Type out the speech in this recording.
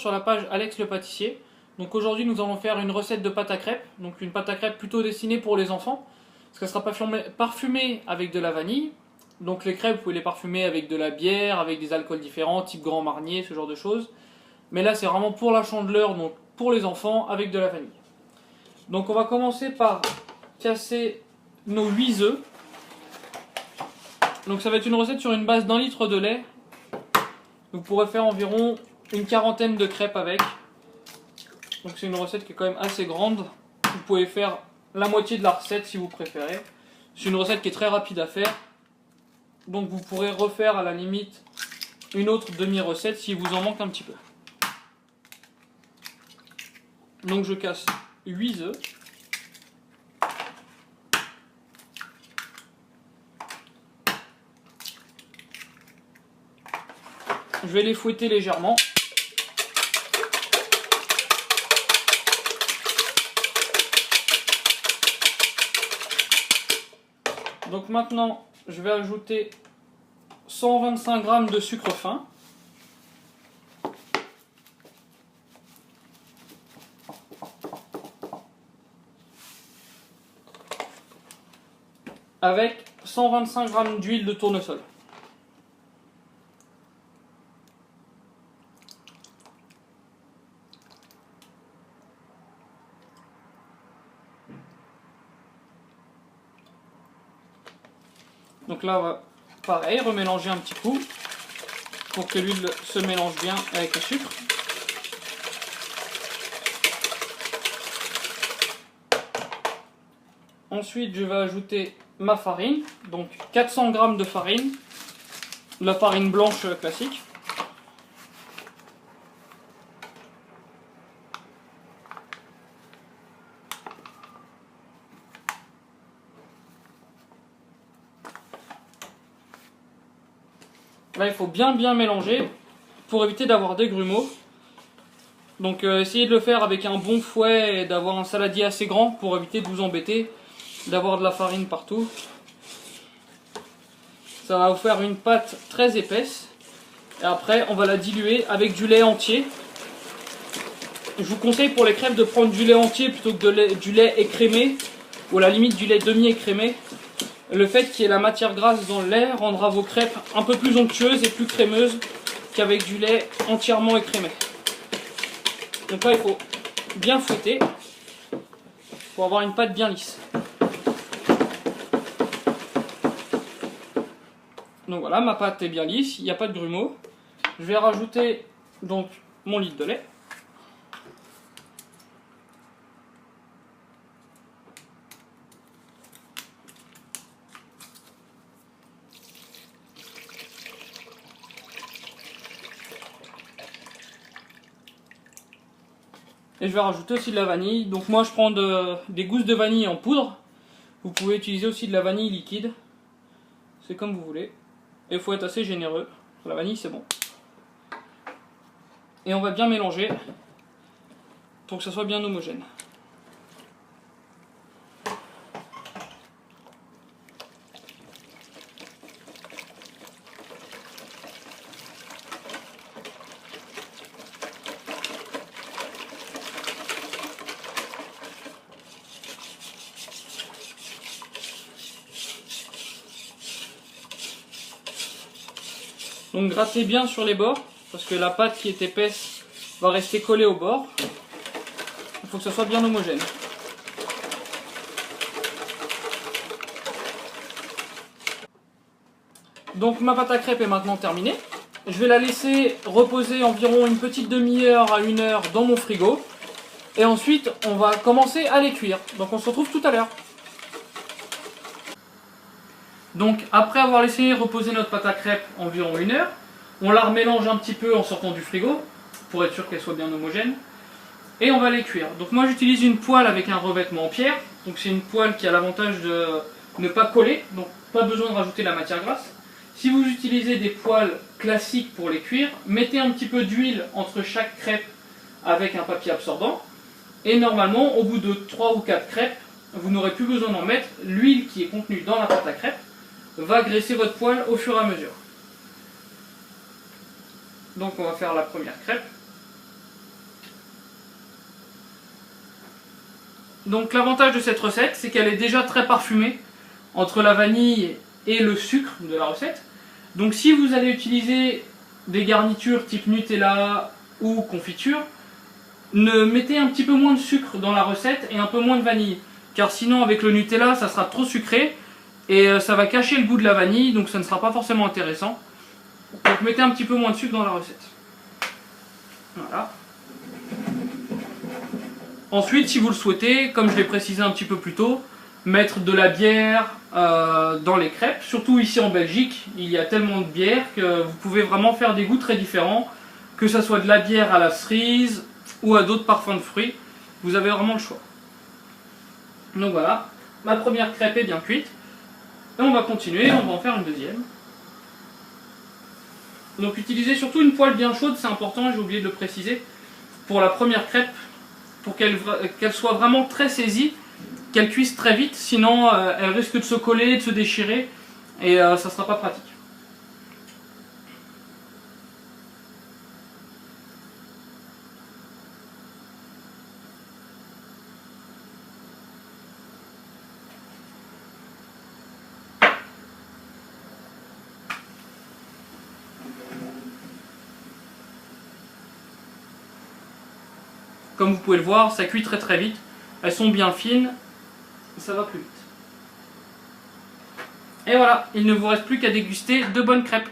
sur la page Alex le pâtissier. Donc aujourd'hui nous allons faire une recette de pâte à crêpes, donc une pâte à crêpes plutôt destinée pour les enfants, parce qu'elle sera parfumée avec de la vanille. Donc les crêpes vous pouvez les parfumer avec de la bière, avec des alcools différents, type Grand Marnier, ce genre de choses. Mais là c'est vraiment pour la Chandeleur, donc pour les enfants, avec de la vanille. Donc on va commencer par casser nos 8 œufs. Donc ça va être une recette sur une base d'1 litre de lait. Vous pourrez faire environ une quarantaine de crêpes avec. Donc c'est une recette qui est quand même assez grande. Vous pouvez faire la moitié de la recette si vous préférez. C'est une recette qui est très rapide à faire. Donc vous pourrez refaire à la limite une autre demi-recette si vous en manque un petit peu. Donc je casse 8 œufs. Je vais les fouetter légèrement. Donc maintenant, je vais ajouter 125 g de sucre fin. Avec 125 g d'huile de tournesol. Donc là, on va pareil, remélanger un petit coup pour que l'huile se mélange bien avec le sucre. Ensuite, je vais ajouter ma farine, donc 400 g de farine, de la farine blanche classique. Là, il faut bien mélanger pour éviter d'avoir des grumeaux. Donc essayez de le faire avec un bon fouet et d'avoir un saladier assez grand pour éviter de vous embêter, d'avoir de la farine partout. Ça va vous faire une pâte très épaisse. Et après, on va la diluer avec du lait entier. Je vous conseille pour les crêpes de prendre du lait entier plutôt que du lait écrémé, ou à la limite du lait demi-écrémé. Le fait qu'il y ait la matière grasse dans le lait rendra vos crêpes un peu plus onctueuses et plus crémeuses qu'avec du lait entièrement écrémé. Donc là, il faut bien fouetter pour avoir une pâte bien lisse. Donc voilà, ma pâte est bien lisse, il n'y a pas de grumeaux. Je vais rajouter donc mon litre de lait. Et je vais rajouter aussi de la vanille. Donc moi je prends des gousses de vanille en poudre. Vous pouvez utiliser aussi de la vanille liquide. C'est comme vous voulez. Et il faut être assez généreux. La vanille c'est bon. Et on va bien mélanger pour que ça soit bien homogène. Donc grattez bien sur les bords, parce que la pâte qui est épaisse va rester collée au bord. Il faut que ça soit bien homogène. Donc ma pâte à crêpes est maintenant terminée. Je vais la laisser reposer environ une petite demi-heure à 1 heure dans mon frigo. Et ensuite on va commencer à les cuire. Donc on se retrouve tout à l'heure. Donc après avoir laissé reposer notre pâte à crêpes environ 1 heure, on la remélange un petit peu en sortant du frigo, pour être sûr qu'elle soit bien homogène, et on va les cuire. Donc moi j'utilise une poêle avec un revêtement en pierre, donc c'est une poêle qui a l'avantage de ne pas coller, donc pas besoin de rajouter la matière grasse. Si vous utilisez des poêles classiques pour les cuire, mettez un petit peu d'huile entre chaque crêpe avec un papier absorbant, et normalement au bout de 3 ou 4 crêpes, vous n'aurez plus besoin d'en mettre, l'huile qui est contenue dans la pâte à crêpes va graisser votre poêle au fur et à mesure. Donc on va faire la première crêpe. Donc l'avantage de cette recette, c'est qu'elle est déjà très parfumée entre la vanille et le sucre de la recette. Donc si vous allez utiliser des garnitures type Nutella ou confiture, mettez un petit peu moins de sucre dans la recette et un peu moins de vanille. Car sinon avec le Nutella, ça sera trop sucré et ça va cacher le goût de la vanille, donc ça ne sera pas forcément intéressant. Donc mettez un petit peu moins de sucre dans la recette. Voilà. Ensuite, si vous le souhaitez, comme je l'ai précisé un petit peu plus tôt, mettre de la bière dans les crêpes. Surtout ici en Belgique, il y a tellement de bière que vous pouvez vraiment faire des goûts très différents. Que ce soit de la bière à la cerise ou à d'autres parfums de fruits, vous avez vraiment le choix. Donc voilà, ma première crêpe est bien cuite. Et on va continuer, on va en faire une deuxième. Donc utilisez surtout une poêle bien chaude, c'est important, j'ai oublié de le préciser, pour la première crêpe, pour qu'elle soit vraiment très saisie, qu'elle cuise très vite, sinon elle risque de se coller, de se déchirer, et ça ne sera pas pratique. Comme vous pouvez le voir, ça cuit très très vite. Elles sont bien fines, ça va plus vite. Et voilà, il ne vous reste plus qu'à déguster de bonnes crêpes.